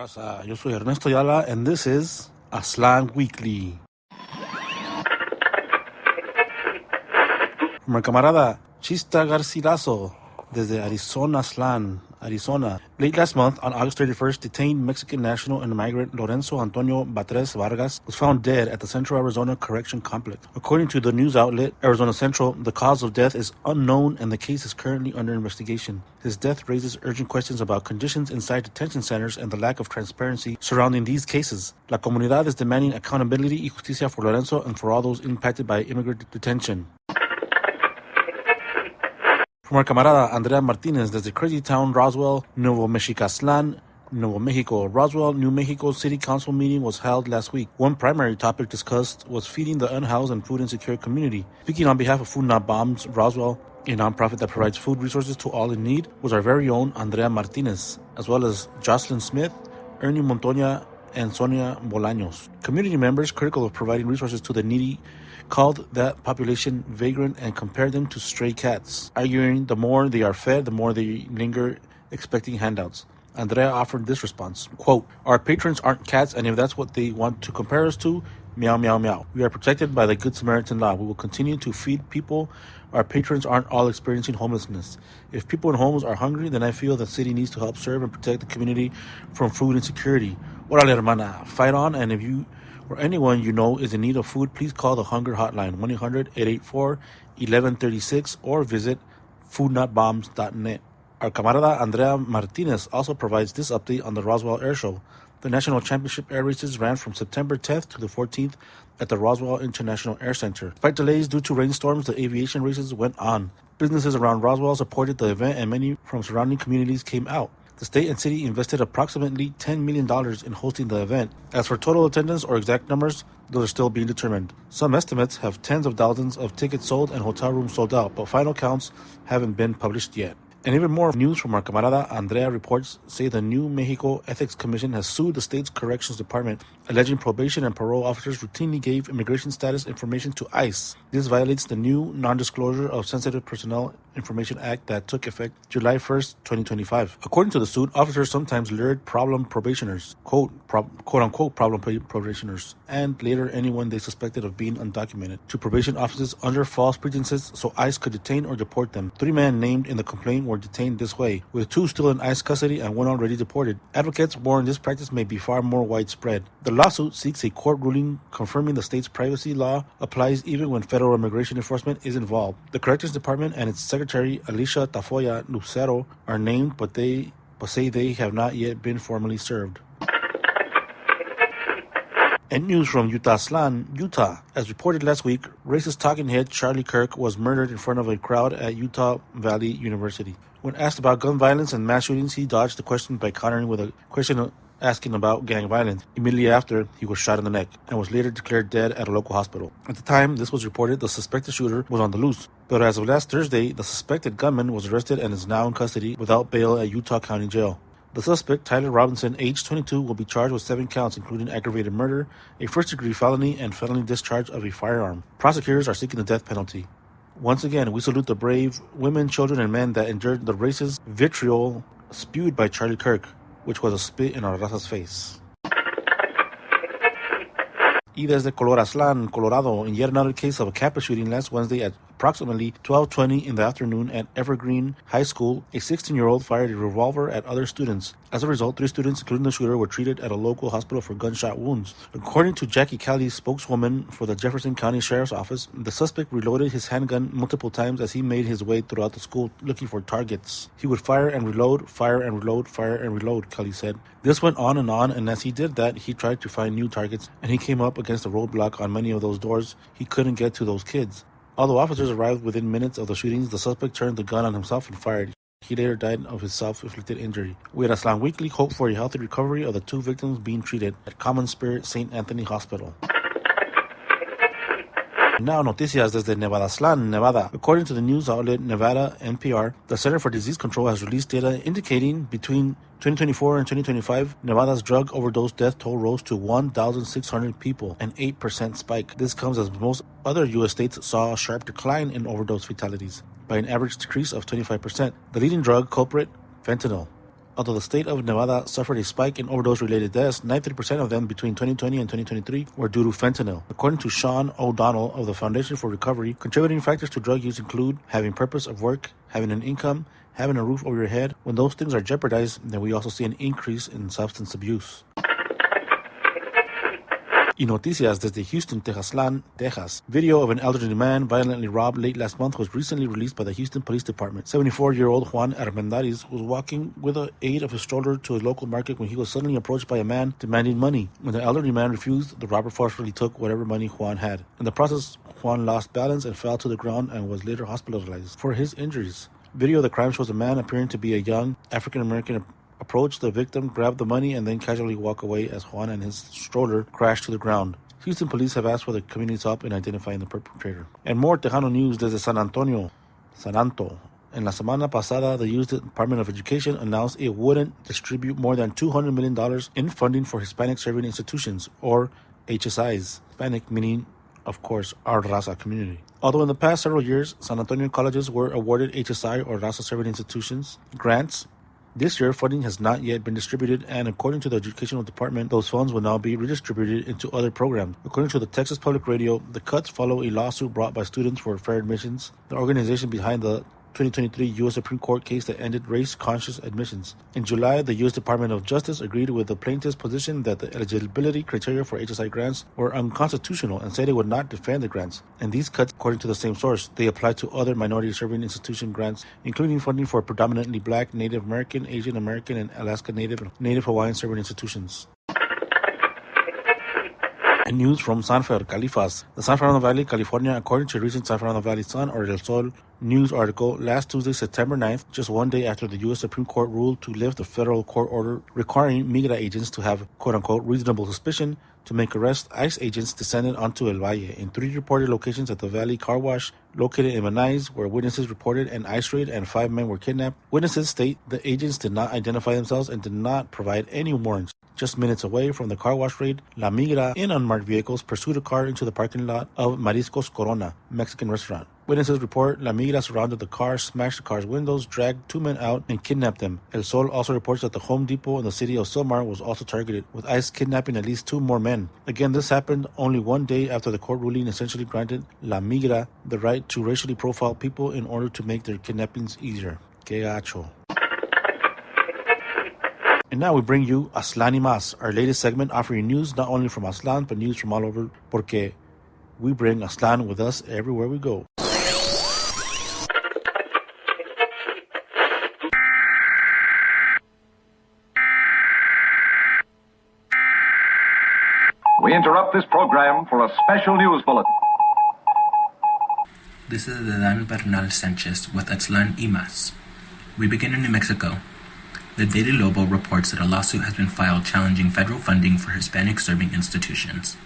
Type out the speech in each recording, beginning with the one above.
raza? Yo soy Ernesto Ayala, and this is Aztlán Weekly. From our camarada Chista Garcilaso, desde Arizona, Aztlán, Arizona. Late last month, on August 31st, detained Mexican national and migrant Lorenzo Antonio Batres Vargas was found dead at the Central Arizona Correction Complex. According to the news outlet Arizona Central, the cause of death is unknown and the case is currently under investigation. His death raises urgent questions about conditions inside detention centers and the lack of transparency surrounding these cases. La comunidad is demanding accountability y justicia for Lorenzo and for all those impacted by immigrant detention. From our camarada Andrea Martinez, desde Crazy Town, Roswell, Nuevo Mexicaslán, Nuevo Mexico. Roswell, New Mexico City Council meeting was held last week. One primary topic discussed was feeding the unhoused and food insecure community. Speaking on behalf of Food Not Bombs Roswell, a nonprofit that provides food resources to all in need, was our very own Andrea Martinez, as well as Jocelyn Smith, Ernie Montoya, and Sonia Bolaños. Community members critical of providing resources to the needy called that population vagrant and compared them to stray cats, arguing the more they are fed, the more they linger expecting handouts. Andrea offered this response, quote, "Our patrons aren't cats, and if that's what they want to compare us to, meow, meow, meow. We are protected by the Good Samaritan law. We will continue to feed people. Our patrons aren't all experiencing homelessness. If people in homes are hungry, then I feel the city needs to help serve and protect the community from food insecurity. Órale, hermana, fight on, and if you or anyone you know is in need of food, please call the Hunger Hotline, 1-800-884-1136, or visit foodnotbombs.net. Our camarada Andrea Martinez also provides this update on the Roswell Air Show. The National Championship Air Races ran from September 10th to the 14th at the Roswell International Air Center. Despite delays due to rainstorms, the aviation races went on. Businesses around Roswell supported the event, and many from surrounding communities came out. The state and city invested approximately $10 million in hosting the event. As for total attendance or exact numbers, those are still being determined. Some estimates have tens of thousands of tickets sold and hotel rooms sold out, but final counts haven't been published yet. And even more news from our camarada Andrea reports say the New Mexico Ethics Commission has sued the state's corrections department, alleging probation and parole officers routinely gave immigration status information to ICE. This violates the new Non-Disclosure of Sensitive Personnel Information Act that took effect July 1st, 2025. According to the suit, officers sometimes lured problem probationers, quote-unquote problem probationers, and later anyone they suspected of being undocumented, to probation offices under false pretenses so ICE could detain or deport them. 3 men named in the complaint were detained this way, with 2 still in ICE custody and 1 already deported. Advocates warn this practice may be far more widespread. The lawsuit seeks a court ruling confirming the state's privacy law applies even when federal immigration enforcement is involved. The Corrections Department and its Secretary Alicia Tafoya Lucero are named, but say they have not yet been formally served. And news from Aztlán, Utah. As reported last week, racist talking head Charlie Kirk was murdered in front of a crowd at Utah Valley University. When asked about gun violence and mass shootings, he dodged the question by countering with a question asking about gang violence. Immediately after, he was shot in the neck and was later declared dead at a local hospital. At the time this was reported, the suspected shooter was on the loose. But as of last Thursday, the suspected gunman was arrested and is now in custody without bail at Utah County Jail. The suspect, Tyler Robinson, age 22, will be charged with 7 counts, including aggravated murder, a first-degree felony, and felony discharge of a firearm. Prosecutors are seeking the death penalty. Once again, we salute the brave women, children, and men that endured the racist vitriol spewed by Charlie Kirk, which was a spit in our raza's face. Y desde Coloraslán, Colorado, in yet another case of a campus shooting last Wednesday at approximately 12:20 in the afternoon at Evergreen High School, a 16-year-old fired a revolver at other students. As a result, 3 students, including the shooter, were treated at a local hospital for gunshot wounds. According to Jackie Kelly, spokeswoman for the Jefferson County Sheriff's Office, the suspect reloaded his handgun multiple times as he made his way throughout the school looking for targets. He would fire and reload, fire and reload, fire and reload, Kelly said. This went on, and as he did that, he tried to find new targets, and he came up against a roadblock on many of those doors. He couldn't get to those kids. Although officers arrived within minutes of the shootings, the suspect turned the gun on himself and fired. He later died of his self-inflicted injury. We at Aztlán Weekly hope for a healthy recovery of the 2 victims being treated at Common Spirit St. Anthony Hospital. Now, noticias desde Nevada-Aztlán, Nevada. According to the news outlet Nevada NPR, the Center for Disease Control has released data indicating between 2024 and 2025, Nevada's drug overdose death toll rose to 1,600 people, an 8% spike. This comes as most other U.S. states saw a sharp decline in overdose fatalities by an average decrease of 25%. The leading drug culprit, fentanyl. Although the state of Nevada suffered a spike in overdose-related deaths, 93% of them between 2020 and 2023 were due to fentanyl. According to Sean O'Donnell of the Foundation for Recovery, contributing factors to drug use include having purpose of work, having an income, having a roof over your head. When those things are jeopardized, then we also see an increase in substance abuse. Y noticias desde Houston, Tejaslan, Texas. Video of an elderly man violently robbed late last month was recently released by the Houston Police Department. 74-year-old Juan Armendariz was walking with the aid of his stroller to a local market when he was suddenly approached by a man demanding money. When the elderly man refused, the robber forcefully took whatever money Juan had. In the process, Juan lost balance and fell to the ground and was later hospitalized for his injuries. Video of the crime shows a man appearing to be a young African-American approached the victim, grabbed the money, and then casually walk away as Juan and his stroller crashed to the ground. Houston police have asked for the community's help in identifying the perpetrator. And more Tejano news desde San Antonio. En la semana pasada, the U.S. Department of Education announced it wouldn't distribute more than $200 million in funding for Hispanic serving institutions, or HSIs. Hispanic meaning, of course, our Raza community. Although in the past several years, San Antonio colleges were awarded HSI or Raza serving institutions grants, this year, funding has not yet been distributed, and according to the Educational Department, those funds will now be redistributed into other programs. According to the Texas Public Radio, the cuts follow a lawsuit brought by Students for Fair Admissions, the organization behind the 2023 U.S. Supreme Court case that ended race-conscious admissions. In July, the U.S. Department of Justice agreed with the plaintiff's position that the eligibility criteria for HSI grants were unconstitutional and said it would not defend the grants. And these cuts, according to the same source, they apply to other minority-serving institution grants, including funding for predominantly Black, Native American, Asian American, and Alaska Native Hawaiian serving institutions. And news from San Fer, Califas. The San Fernando Valley, California, according to a recent San Fernando Valley Sun or El Sol news article, last Tuesday, September 9th, just one day after the U.S. Supreme Court ruled to lift the federal court order requiring Migra agents to have, quote-unquote, reasonable suspicion to make arrests, ICE agents descended onto El Valle in 3 reported locations at the Valley Car Wash located in Manais, where witnesses reported an ICE raid and 5 men were kidnapped. Witnesses state the agents did not identify themselves and did not provide any warrants. Just minutes away from the car wash raid, La Migra, in unmarked vehicles, pursued a car into the parking lot of Mariscos Corona, Mexican restaurant. Witnesses report La Migra surrounded the car, smashed the car's windows, dragged 2 men out, and kidnapped them. El Sol also reports that the Home Depot in the city of Silmar was also targeted, with ICE kidnapping at least 2 more men. Again, this happened only one day after the court ruling essentially granted La Migra the right to racially profile people in order to make their kidnappings easier. Que gacho. And now we bring you Aztlán y Más, our latest segment offering news not only from Aztlán, but news from all over, porque we bring Aztlán with us everywhere we go. We interrupt this program for a special news bulletin. This is Adán Bernal Sanchez with Aztlán y Más. We begin in New Mexico. The Daily Lobo reports that a lawsuit has been filed challenging federal funding for Hispanic-serving institutions.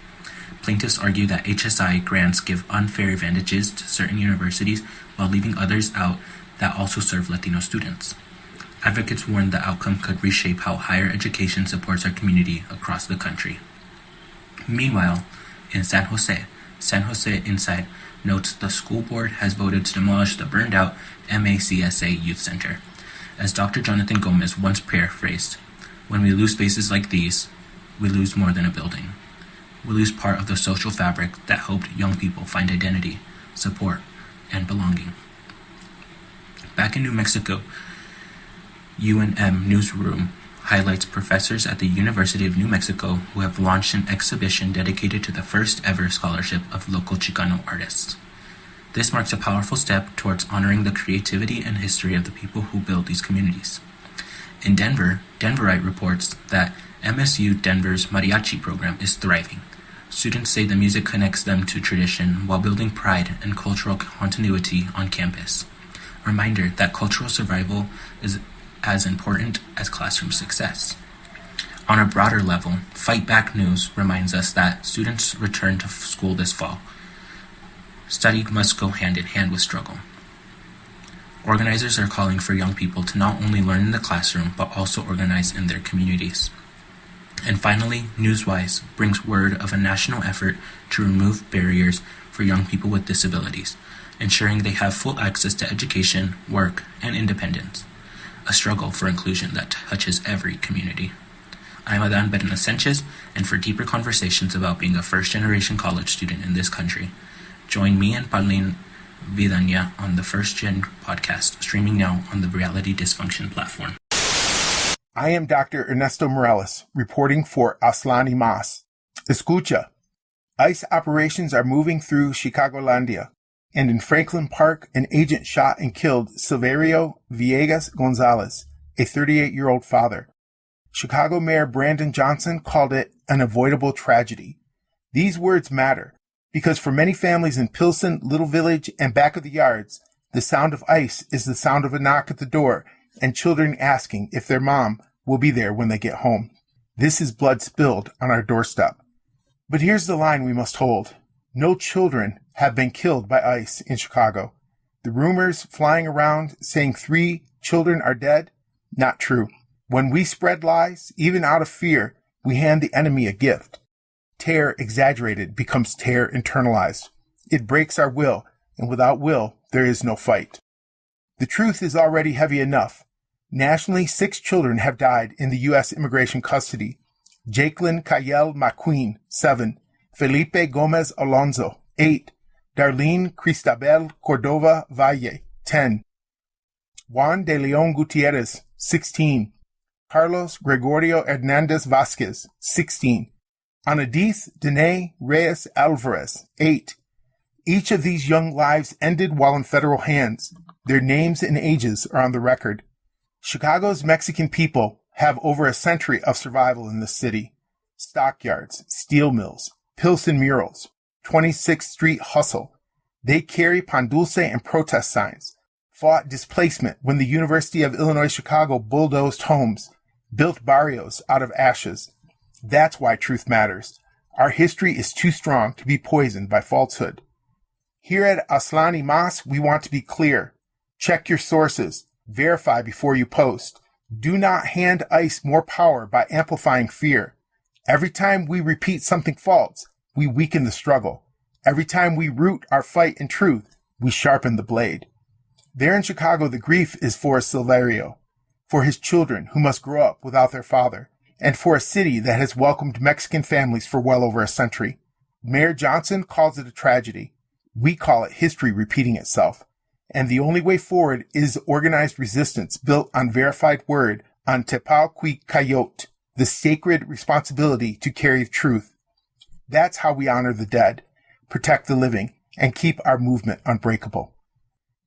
Plaintiffs argue that HSI grants give unfair advantages to certain universities while leaving others out that also serve Latino students. Advocates warn the outcome could reshape how higher education supports our community across the country. Meanwhile, in San Jose Inside notes the school board has voted to demolish the burned-out MACSA Youth Center. As Dr. Jonathan Gomez once paraphrased, when we lose spaces like these, we lose more than a building. We lose part of the social fabric that helped young people find identity, support, and belonging. Back in New Mexico, UNM Newsroom highlights professors at the University of New Mexico who have launched an exhibition dedicated to the first ever scholarship of local Chicano artists. This marks a powerful step towards honoring the creativity and history of the people who build these communities. In Denver, Denverite reports that MSU Denver's mariachi program is thriving. Students say the music connects them to tradition while building pride and cultural continuity on campus. A reminder that cultural survival is as important as classroom success. On a broader level, Fight Back News reminds us that students return to school this fall. Study must go hand in hand with struggle. Organizers are calling for young people to not only learn in the classroom, but also organize in their communities. And finally, Newswise brings word of a national effort to remove barriers for young people with disabilities, ensuring they have full access to education, work, and independence. a struggle for inclusion that touches every community. I'm Adan Berna Sanchez, and for deeper conversations about being a first-generation college student in this country, join me and Pauline Vidania on the First Gen podcast, streaming now on the Reality Dysfunction platform. I am Dr. Ernesto Morales, reporting for Aslan y Mas. Escucha. ICE operations are moving through Chicagolandia, and in Franklin Park, an agent shot and killed Silverio Villegas Gonzalez, a 38-year-old father. Chicago Mayor Brandon Johnson called it an avoidable tragedy. These words matter because for many families in Pilsen, Little Village, and back of the yards, the sound of ICE is the sound of a knock at the door and children asking if their mom will be there when they get home. This is blood spilled on our doorstep. But here's the line we must hold. No children have been killed by ICE in Chicago. The rumors flying around saying 3 children are dead, not true. When we spread lies, even out of fear, we hand the enemy a gift. Terror exaggerated becomes terror internalized. It breaks our will, and without will, there is no fight. The truth is already heavy enough. Nationally, 6 children have died in the U.S. immigration custody. Jacqueline Cayel McQueen, 7. Felipe Gomez Alonso, 8. Darlene Cristabel Cordova Valle, 10. Juan de Leon Gutierrez, 16. Carlos Gregorio Hernandez Vasquez, 16. Anadith Dene Reyes Alvarez, 8. Each of these young lives ended while in federal hands. Their names and ages are on the record. Chicago's Mexican people have over a century of survival in this city. Stockyards, steel mills, Pilsen murals, 26th Street hustle. They carry pan dulce and protest signs, fought displacement when the University of Illinois Chicago bulldozed homes, built barrios out of ashes. That's why truth matters. Our history is too strong to be poisoned by falsehood. Here at Aslan y Mas, we want to be clear. Check your sources. Verify before you post. Do not hand ICE more power by amplifying fear. Every time we repeat something false, we weaken the struggle. Every time we root our fight in truth, we sharpen the blade. There in Chicago, the grief is for Silverio, for his children who must grow up without their father, and for a city that has welcomed Mexican families for well over a century. Mayor Johnson calls it a tragedy. We call it history repeating itself. And the only way forward is organized resistance built on verified word on Tepalquicayot, the sacred responsibility to carry truth. That's how we honor the dead, protect the living, and keep our movement unbreakable.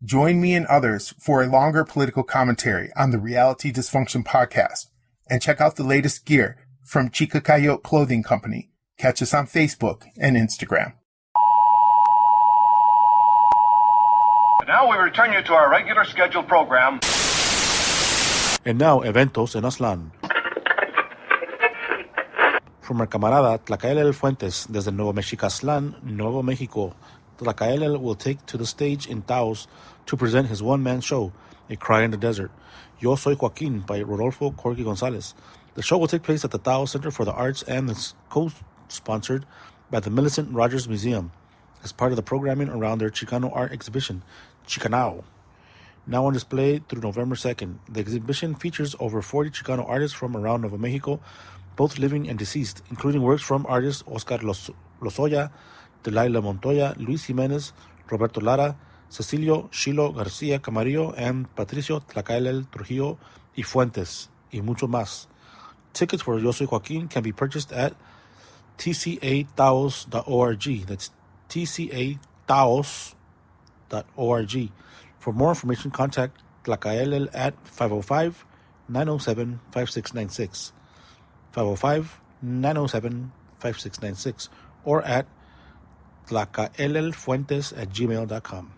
Join me and others for a longer political commentary on the Reality Dysfunction podcast, and check out the latest gear from Chica Coyote Clothing Company. Catch us on Facebook and Instagram. Now we return you to our regular scheduled program. And now, eventos en Aslan. From our camarada Tlacaelel Fuentes desde Nuevo Mexicaslan, Nuevo Mexico, Tlacaelel will take to the stage in Taos to present his one-man show, A Cry in the Desert, Yo Soy Joaquin by Rodolfo Corky Gonzalez. The show will take place at the Taos Center for the Arts and is co-sponsored by the Millicent Rogers Museum as part of the programming around their Chicano art exhibition, Chicanao. Now on display through November 2nd, the exhibition features over 40 Chicano artists from around Nuevo Mexico, both living and deceased, including works from artists Oscar Lozoya, Delilah Montoya, Luis Jimenez, Roberto Lara, Cecilio Chilo Garcia Camarillo, and Patricio Tlacaelel Trujillo y Fuentes, y mucho más. Tickets for Yo Soy Joaquin can be purchased at tcataos.org. That's tcataos.org. For more information, contact Tlacaelel at 505-907-5696. 505-907-5696 or at tlacaelelfuentes@gmail.com.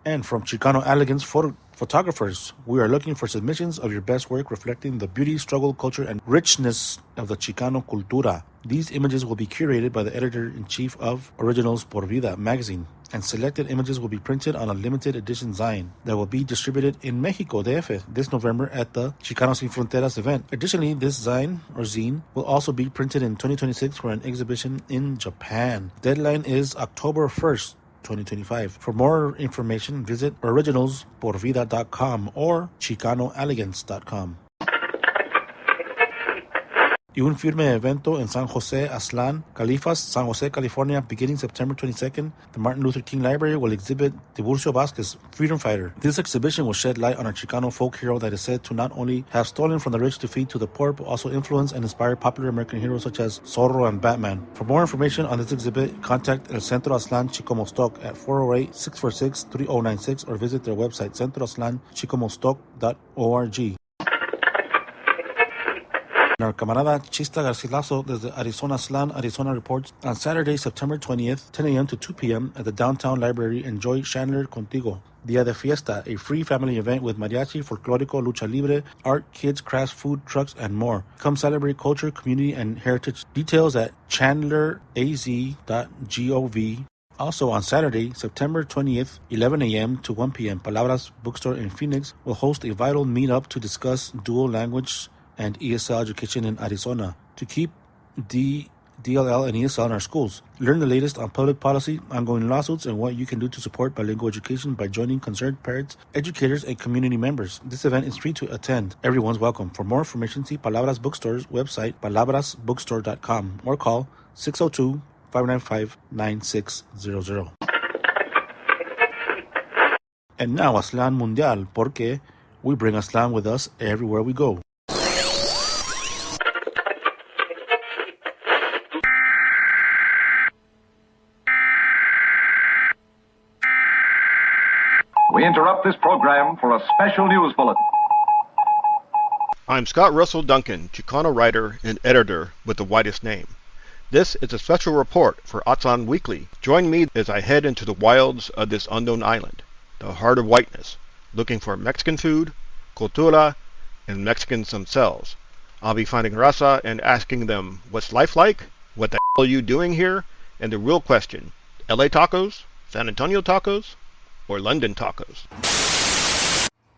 And from Chicano Elegance Photographers, we are looking for submissions of your best work reflecting the beauty, struggle, culture, and richness of the Chicano cultura. These images will be curated by the editor-in-chief of Originals Por Vida magazine, and selected images will be printed on a limited edition zine that will be distributed in Mexico, DF, this November at the Chicanos Sin Fronteras event. Additionally, this zine will also be printed in 2026 for an exhibition in Japan. Deadline is October 1st. 2025. For more information, visit originalsporvida.com or chicanoelegance.com. Y un firme evento en San Jose, Aztlán, Califas, San Jose, California, beginning September 22nd. The Martin Luther King Library will exhibit Tiburcio Vázquez, Freedom Fighter. This exhibition will shed light on a Chicano folk hero that is said to not only have stolen from the rich to feed to the poor, but also influence and inspire popular American heroes such as Zorro and Batman. For more information on this exhibit, contact El Centro Aztlán Chicomostoc at 408-646-3096 or visit their website, centroaztlanchicomostoc.org. Our camarada Chista Garcilaso desde Arizona Aztlán, Arizona reports on Saturday, September 20th, 10 a.m. to 2 p.m. at the Downtown Library. Enjoy Chandler Contigo, Dia de Fiesta, a free family event with mariachi, folklorico, lucha libre, art, kids, crafts, food, trucks, and more. Come celebrate culture, community, and heritage. Details at chandleraz.gov. Also on Saturday, September 20th, 11 a.m. to 1 p.m., Palabras Bookstore in Phoenix will host a vital meetup to discuss dual language and ESL education in Arizona to keep DLL and ESL in our schools. Learn the latest on public policy, ongoing lawsuits, and what you can do to support bilingual education by joining concerned parents, educators, and community members. This event is free to attend. Everyone's welcome. For more information, see Palabras Bookstore's website, palabrasbookstore.com, or call 602-595-9600. And now, Aztlán Mundial, porque we bring Aztlán with us everywhere we go. We interrupt this program for a special news bulletin. I'm Scott Russell Duncan, Chicano writer and editor with the widest name. This is a special report for Aztlán Weekly. Join me as I head into the wilds of this unknown island, the heart of whiteness, looking for Mexican food, cultura, and Mexicans themselves. I'll be finding raza and asking them, what's life like? What the hell are you doing here? And the real question, LA tacos? San Antonio tacos? Or London tacos?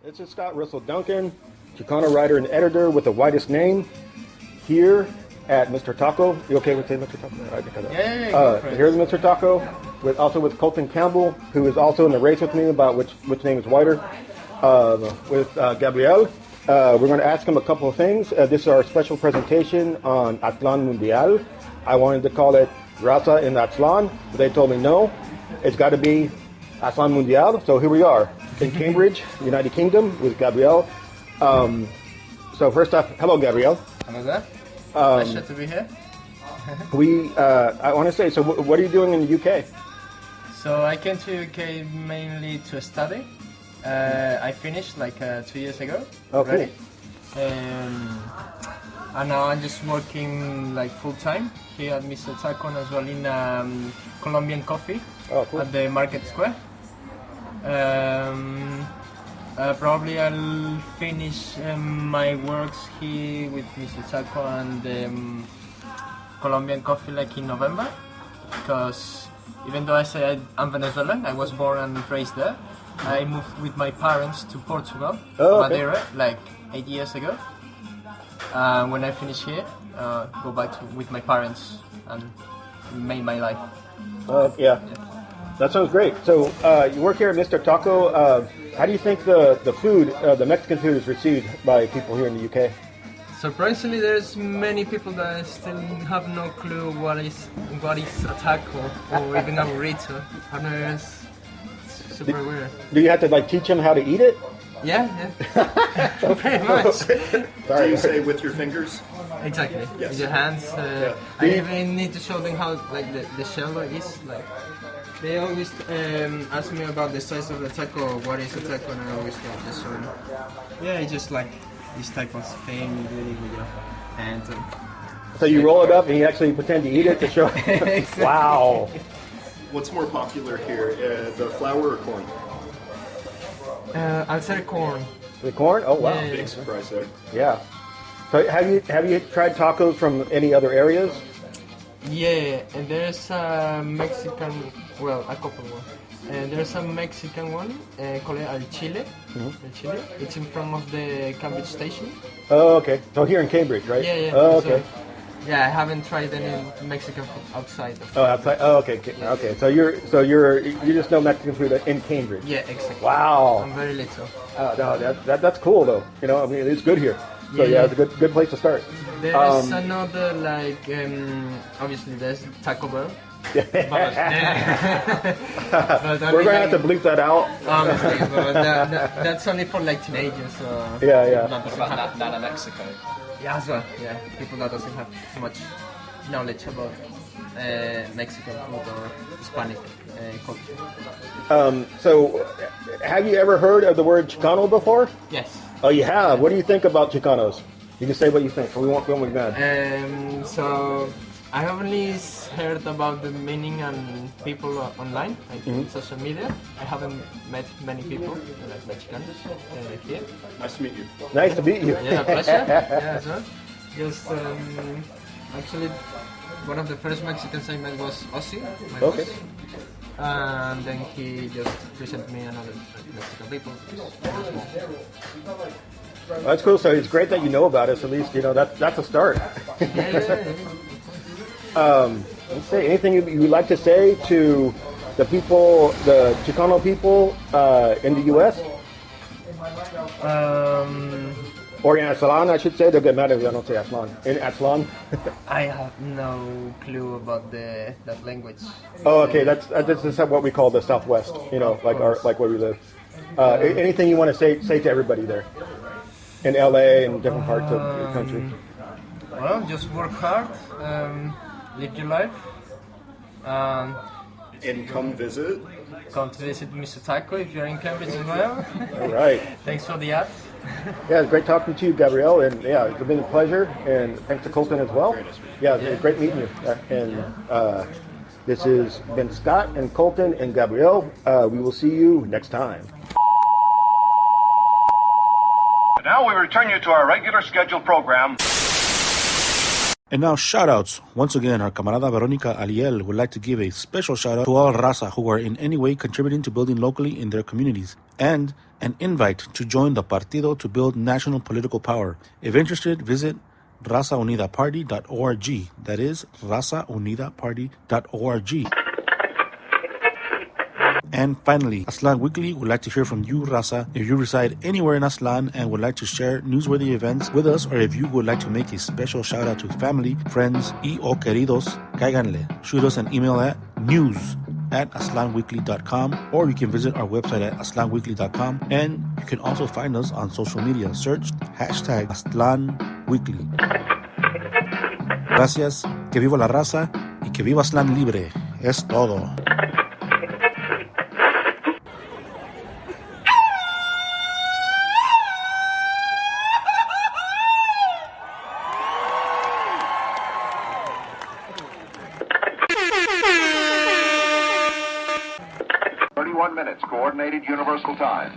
This is Scott Russell Duncan, Chicano writer and editor with the widest name, here at Mr. Taco. You okay with saying Mr. Taco? Yeah. Here's Mr. Taco, with Colton Campbell, who is also in the race with me about which name is whiter, with Gabriel. We're going to ask him a couple of things. This is our special presentation on Aztlán Mundial. I wanted to call it Raza in Aztlán, but they told me no. It's got to be Aztlán Mundial. So here we are in Cambridge, United Kingdom, with Gabriel. So first off, hello, Gabriel. Hello there. Pleasure to be here. I want to say, so what are you doing in the UK? So I came to UK mainly to study. I finished like 2 years ago. Okay. And now I'm just working like full time here at Mr. Taco as well in Colombian Coffee at the Market Square. Probably I'll finish my works here with Mr. Taco and Colombian Coffee like in November, because even though I say I'm Venezuelan, I was born and raised there. I moved with my parents to Portugal, Madeira, like 8 years ago. When I finish here, go back with my parents and make my life. Yeah. That sounds great. So you work here at Mr. Taco. How do you think the food, the Mexican food, is received by people here in the UK? Surprisingly, there's many people that still have no clue what is a taco or even a burrito. I don't know, it's super weird. Do you have to teach them how to eat it? Yeah. Pretty much. Do you say with your fingers? Exactly. Yes. With your hands. I even need to show them how the shell is like. They always ask me about the size of the taco, what is a taco, and I always just show them. Yeah, it's just like this type of thing you do it with your hands. So you roll it up and you actually pretend to eat it to show. Exactly. Wow. What's more popular here, the flour or corn? I'll say corn. The corn? Oh wow. Yeah. Big surprise there. Yeah. So have you tried tacos from any other areas? Yeah, and there's a Mexican, a couple one. And there's a Mexican one called El Chile. El Chile. It's in front of the Cambridge station. Oh, okay. So here in Cambridge, right? Yeah. Oh, okay. Yeah, I haven't tried any Mexican food outside of. Oh, outside. Oh, okay. Okay. So you just know Mexican food in Cambridge. Yeah, exactly. Wow. I'm very little. No, that's cool though. You know, I mean, it's good here. So yeah, it's a good place to start. There's another obviously there's Taco Bell. But We're gonna have to bleep that out. Honestly, but that's only for like teenagers. So Yeah. Nana Mexico. Yeah, as well. Yeah, people that doesn't have so much knowledge about Mexican food or Hispanic culture. So, have you ever heard of the word Chicano before? Yes. Oh, you have. What do you think about Chicanos? You can say what you think. We won't be mad. So I have only heard about the meaning and people online, like in social media. I haven't met many people, like Mexicanos, here. Nice to meet you. Nice to meet you. Yeah, pleasure. Yeah, as well. Just actually, one of the first Mexicans I met was Ozzy, my boss. And then he just presented me another Mexican people. That's cool. So it's great that you know about us. At least you know that's a start. Let's say anything you would like to say to the people, the Chicano people in the U.S. Or in Aztlan, I should say. They'll get mad if I don't say Aztlan. In Aztlan. I have no clue about that language. Oh, okay. That's what we call the Southwest. You know, like where we live. Anything you want to say to everybody there in LA and different parts of the country? Well, just work hard, live your life, And come visit. come to visit Mr. Taco if you're in Cambridge as well. All right. Thanks for the ad. Yeah, it's great talking to you, Gabrielle, and yeah, it's been a pleasure. And thanks to Colton as well. Yeah, it's great meeting you. And this has been Scott and Colton and Gabrielle. We will see you next time. Now we return you to our regular scheduled program. And now shout-outs. Once again, our camarada Veronica Aliel would like to give a special shout-out to all Raza who are in any way contributing to building locally in their communities, and an invite to join the Partido to build national political power. If interested, visit razaunidaparty.org. That is razaunidaparty.org. And finally, Aztlan Weekly would like to hear from you, Raza. If you reside anywhere in Aztlan and would like to share newsworthy events with us, or if you would like to make a special shout out to family, friends, y o queridos, cáiganle. Shoot us an email at news@aztlanweekly.com, or you can visit our website at aztlanweekly.com, and you can also find us on social media. Search #AztlanWeekly. Gracias, que viva la raza y que viva Aztlan libre. Es todo. Minutes, Coordinated Universal Time.